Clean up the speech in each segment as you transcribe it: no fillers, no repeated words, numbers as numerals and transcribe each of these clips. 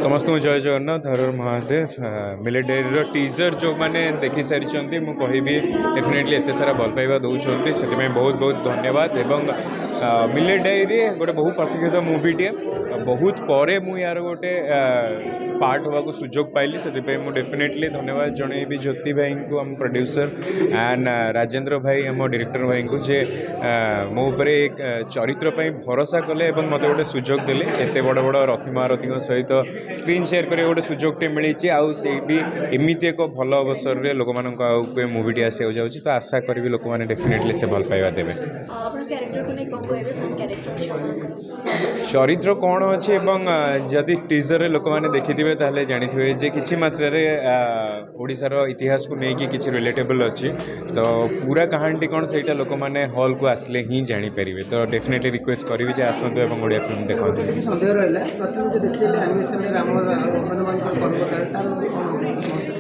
समस्त जय जगन्नाथ हर हर Mahadev millet diary teaser जो मैंने देखी सारी मुझे कहबी डेफिनेटली एत सारा भल पाइबा दौरान से बहुत बहुत धन्यवाद एवं मिलेट डायरी गोटे बहु प्रतीक्षित मुवीटे बहुत पर मु यार गोटे पार्ट होगा सुजोग पाइली से डेफिनेटली धन्यवाद जनइबी ज्योति भाई को आम प्रोड्यूसर एंड राजेंद्र भाई आम डायरेक्टर भाई को जे मो उपरे एक चरित्र भरोसा कले मत गोटे सुजोग देले एत बड़ बड़ रथी महारथी सहित स्क्रीन शेयर कर गोटे सुजोगटे मिली आमती एक भल अवसर में लोक मान मुवीटी आसो जाऊँगी तो आशा करी लोक मैंने डेफिनेटली से भल पाइबा देवे चरित्र कौन अच्छे जदि टीजर लोक मैंने देखिथे ताले जानी जे किसी मात्रा ओडिशार इतिहास को लेकिन किसी रिलेटेबल अच्छी तो पूरा कहानी कौन से लोक मैंने हॉल को आसले ही जानीपर तो डेफिनेटली रिक्वेस्ट करी जे आसतु और ओडिया फिल्म देखते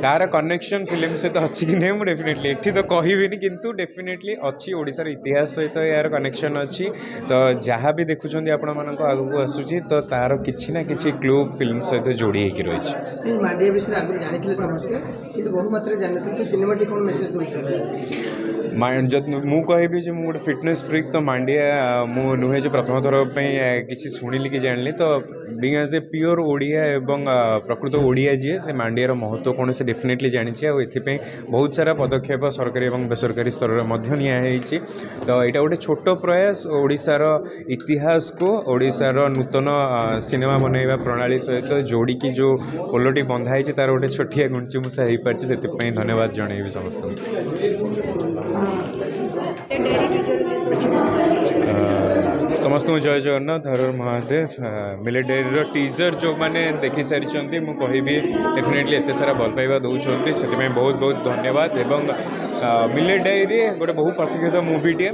तार कनेक्शन फिल्म से तो अच्छी कि नहीं मुझे डेफिनेटली एठी तो कहबी किंतु डेफिनेटली अच्छी ओडिशार इतिहास सहित यार कनेक्शन अच्छी तो जहाँ भी देखुं आपण मान आगू आसूची तो तार किसी ना कि क्लू फिल्म सहित जोड़ी होकर रही मांडिया विषय आगे जानी समझते कि बहुमात्रा जानते तो सिनेमाटी कौन मेसेज दूसरे मु कहबी जो गोटे फिटनेस फ्रिक तो मांडिया मु नुहे जो प्रथम थर किसी शुणिली कि जानी तो being as a pure Odia एवं प्रकृत ओडिया जी से मांडियार महत्व कौन से डेफिनेटली जानी ये बहुत सारा पदक्षेप सरकारी और बेसरकारी स्तर में नि तो यहाँ गोटे छोट प्रयास ओडिशार इतिहास को ओडिशार नूतन सिनेमा बनइबा प्रणाली सहित जोड़िकी जो पोलटी बंधाई तार गोटे छोटिया गुंचुमुसा हो पार्टी से धन्यवाद जनइबी समस्त समस्त जय जगन्नाथ हर हर महादेव मिलेट डायरी टीजर जो मैंने देखी सारी मुझे कहबी डेफिनेटली एत सारा भल पाइबा दौरान से बहुत बहुत धन्यवाद एवं मिलेट डायरी गोटे बहु प्रतीक्षित मुवीटे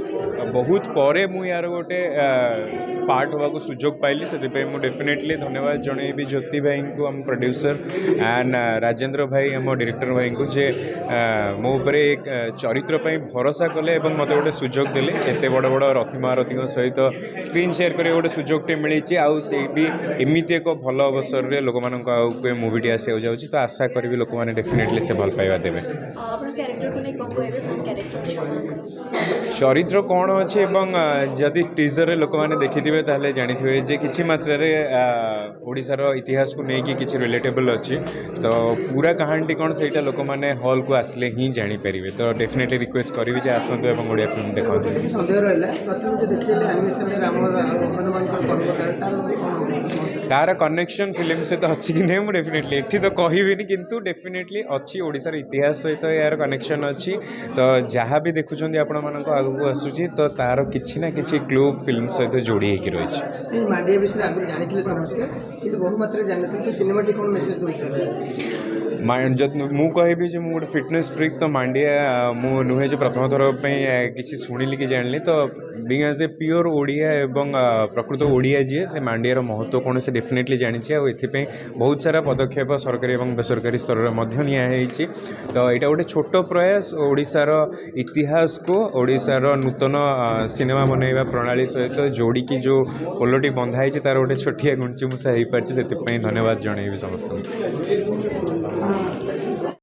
बहुत पर मु यार गोटे पार्ट होगा सुजोग पाइली से डेफिनेटली धन्यवाद जनइबी ज्योति भाई को आम प्रोड्यूसर एंड राजेंद्र भाई आम डायरेक्टर भाई को जे मो उपरे एक चरित्र भरोसा कले मत गोटे सुजोग देले एत बड़ बड़ रथी महारथी सहित स्क्रीन शेयर कर गोटे सुजोगटे मिली आमती एक भल अवसर में लोक मान मुवीटी आसो जाऊँगी तो आशा करी लोक मैंने डेफिनेटली से भल पाइबा देवे चरित्र कौन अच्छे जदि टीजर लोक मैंने देखिथे ताले जानी जे किसी मात्रा ओडिशार इतिहास को लेकिन किसी रिलेटेबल अच्छी तो पूरा कहानी कौन से लोक मैंने हॉल को आसले ही जानीपर तो डेफिनेटली रिक्वेस्ट करी जे आसतु और ओडिया फिल्म देखते तार कनेक्शन फिल्म से तो अच्छी कि नहीं मुझे डेफिनेटली एठी तो कहबी किंतु डेफिनेटली अच्छी ओडिशार इतिहास सहित यार कनेक्शन अच्छी तो जहाँ भी देखुं आपण मान आगू आसूची तो तार किसी ना कि क्लू फिल्म सहित जोड़ी होकर रही मांडिया विषय आगे जानी समझते कि बहुमात्रा जानते तो सिनेमाटी कौन मेसेज दूसरे मु कहबी जो गोटे फिटनेस फ्रिक तो मांडिया मु नुहे जो प्रथम थर किसी शुणिली कि जानी तो being as a pure Odia एवं प्रकृत ओडिया जी से मांडियार महत्व कौन से डेफिनेटली जानी ये बहुत सारा पदक्षेप सरकारी और बेसरकारी स्तर में नि तो यहाँ गोटे छोट प्रयास ओडिशार इतिहास को ओडिशार नूतन सिनेमा बनइबा प्रणाली सहित जोड़िकी जो पोलटी बंधाई तार गोटे छोटिया गुंचुमुसा हो पार्टी से धन्यवाद जनइबी समस्त